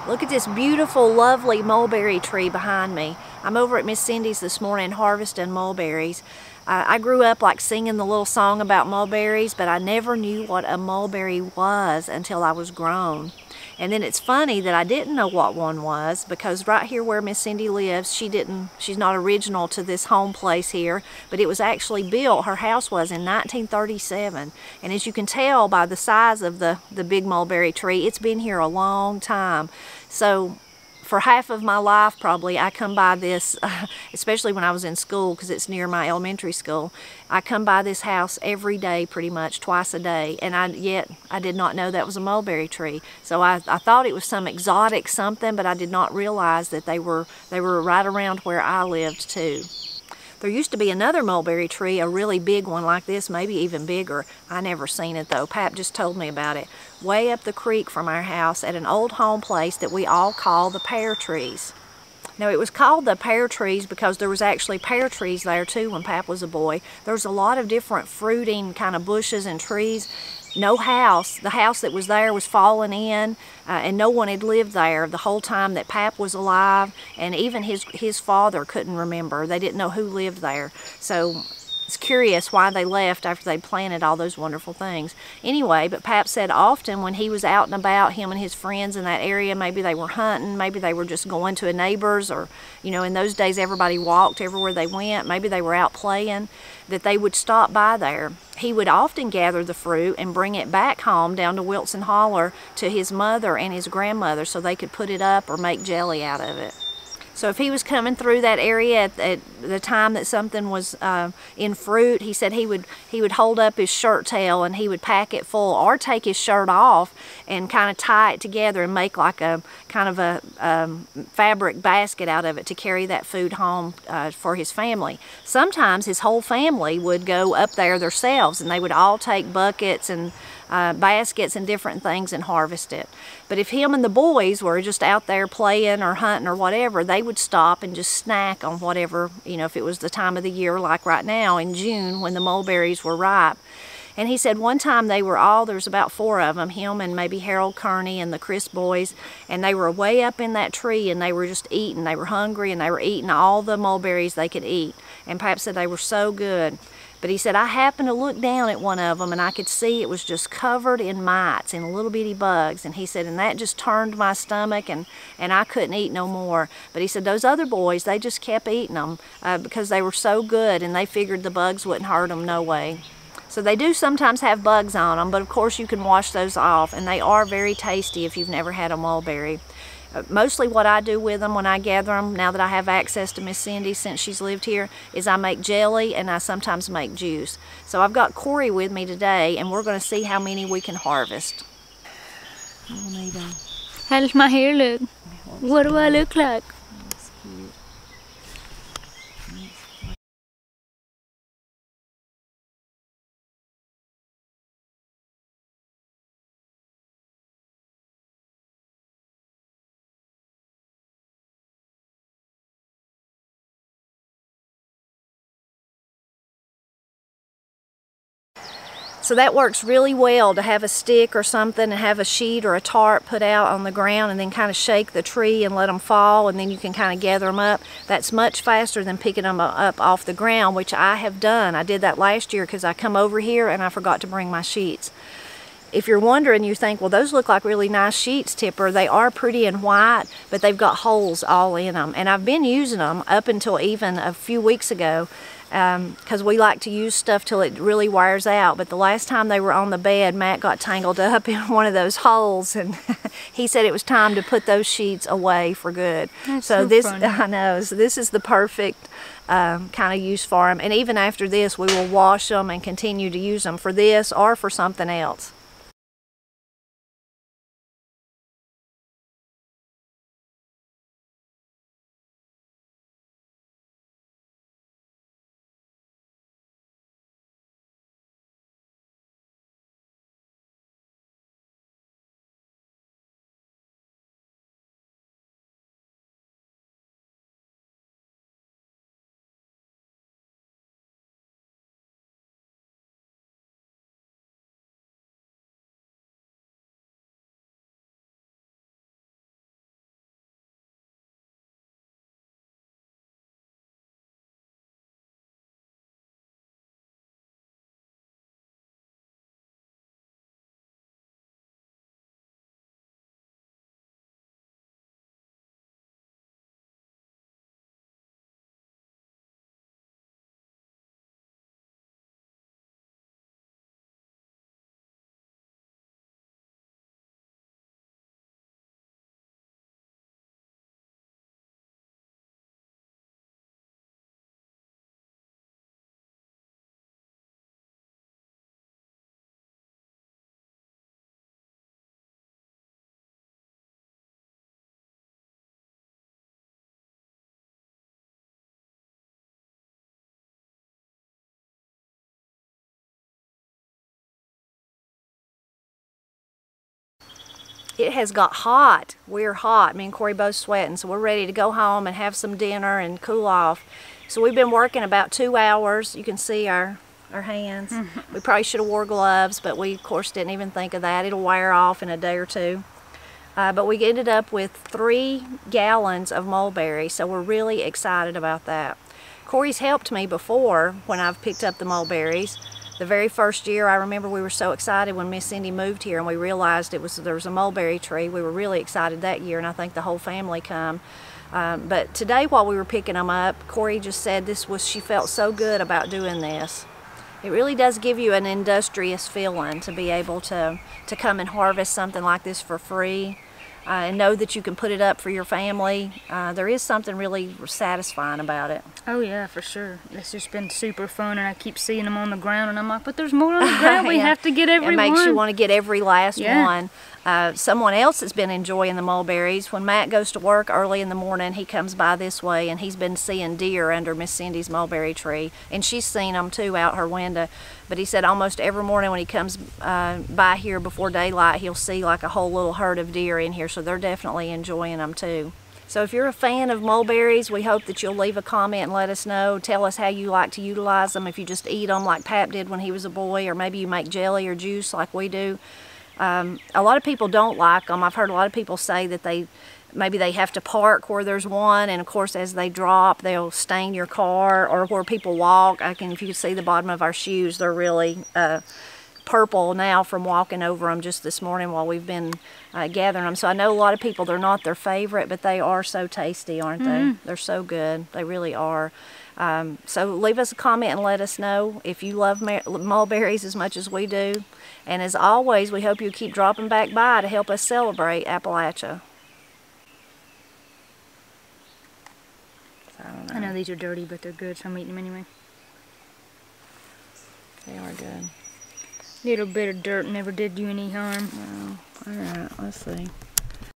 Look at this beautiful, lovely mulberry tree behind me. I'm over at Miss Cindy's this morning harvesting mulberries. I grew up like singing the little song about mulberries, but I never knew what a mulberry was until I was grown. And then it's funny that I didn't know what one was, because right here where Miss Cindy lives, she's not original to this home place here, but it was actually built, her house was, in 1937. And as you can tell by the size of the big mulberry tree, it's been here a long time. So for half of my life probably, I come by this, especially when I was in school, because it's near my elementary school. I come by this house every day, pretty much twice a day, and yet I did not know that was a mulberry tree. So I thought it was some exotic something, but I did not realize that they were right around where I lived too. There used to be another mulberry tree, a really big one like this, maybe even bigger. I never seen it though. Pap just told me about it. Way up the creek from our house at an old home place that we all call the pear trees. Now it was called the pear trees because there was actually pear trees there too when Pap was a boy. There was a lot of different fruiting kind of bushes and trees. No house, the house that was there was fallen in, and no one had lived there the whole time that Pap was alive, and even his father couldn't remember. They didn't know who lived there. So it's curious why they left after they planted all those wonderful things. Anyway, but Pap said often when he was out and about, him and his friends in that area, maybe they were hunting, maybe they were just going to a neighbor's, or, you know, in those days everybody walked everywhere they went, maybe they were out playing, that they would stop by there. He would often gather the fruit and bring it back home down to Wilson Holler to his mother and his grandmother so they could put it up or make jelly out of it. So if he was coming through that area at the time that something was in fruit, he said he would hold up his shirt tail and he would pack it full, or take his shirt off and kind of tie it together and make like a kind of a fabric basket out of it to carry that food home for his family. Sometimes his whole family would go up there themselves, and they would all take buckets and baskets and different things and harvest it. But if him and the boys were just out there playing or hunting or whatever, they would stop and just snack on whatever, you know, if it was the time of the year like right now in June when the mulberries were ripe. And he said one time there was about 4 of them, him and maybe Harold Kearney and the Chris boys, and they were way up in that tree and they were just eating. They were hungry and they were eating all the mulberries they could eat. And Pap said they were so good. But he said, I happened to look down at one of them and I could see it was just covered in mites and little bitty bugs. And he said, and that just turned my stomach and I couldn't eat no more. But he said, those other boys, they just kept eating them because they were so good and they figured the bugs wouldn't hurt them no way. So they do sometimes have bugs on them, but of course you can wash those off, and they are very tasty if you've never had a mulberry. Mostly what I do with them when I gather them, now that I have access to Miss Cindy since she's lived here, is I make jelly and I sometimes make juice. So I've got Corie with me today, and we're going to see how many we can harvest. How does my hair look? What do I look like? That's cute. So that works really well, to have a stick or something and have a sheet or a tarp put out on the ground and then kind of shake the tree and let them fall, and then you can kind of gather them up. That's much faster than picking them up off the ground, which I have done. I did that last year because I come over here and I forgot to bring my sheets. If you're wondering, you think, well, those look like really nice sheets, Tipper. They are pretty and white, but they've got holes all in them. And I've been using them up until even a few weeks ago, because we like to use stuff till it really wears out. But the last time they were on the bed, Matt got tangled up in one of those holes, and he said it was time to put those sheets away for good. That's so this, funny. I know, so this is the perfect kind of use for them. And even after this, we will wash them and continue to use them for this or for something else. it has got hot. We're hot. Me and Corie both sweating, so we're ready to go home and have some dinner and cool off. So we've been working about 2 hours. You can see our hands. We probably should have wore gloves, but we of course didn't even think of that. It'll wear off in a day or two. But we ended up with 3 gallons of mulberry, so we're really excited about that. Corie's helped me before when I've picked up the mulberries. The very first year, I remember we were so excited when Miss Cindy moved here and we realized there was a mulberry tree. We were really excited that year, and I think the whole family come. But today, while we were picking them up, Corie just said she felt so good about doing this. It really does give you an industrious feeling to be able to come and harvest something like this for free. And know that you can put it up for your family. There is something really satisfying about it. Oh yeah, for sure. It's just been super fun, and I keep seeing them on the ground, and I'm like, but there's more on the ground. We have to get every one. It makes you want to get every last one. Someone else has been enjoying the mulberries. When Matt goes to work early in the morning, he comes by this way, and he's been seeing deer under Miss Cindy's mulberry tree, and she's seen them too out her window. But he said almost every morning when he comes by here before daylight, he'll see like a whole little herd of deer in here, so they're definitely enjoying them too. So if you're a fan of mulberries, we hope that you'll leave a comment and let us know. Tell us how you like to utilize them, if you just eat them like Pap did when he was a boy, or maybe you make jelly or juice like we do. A lot of people don't like them. I've heard a lot of people say that maybe they have to park where there's one, and of course as they drop they'll stain your car, or where people walk. If you can see the bottom of our shoes, they're really purple now from walking over them just this morning while we've been gathering them. So I know a lot of people, they're not their favorite, but they are so tasty, aren't they? They're so good. They really are. So leave us a comment and let us know if you love mulberries as much as we do. And as always, we hope you keep dropping back by to help us celebrate Appalachia. I know these are dirty, but they're good, so I'm eating them anyway. They are good. Little bit of dirt never did you any harm. No. All right, let's see.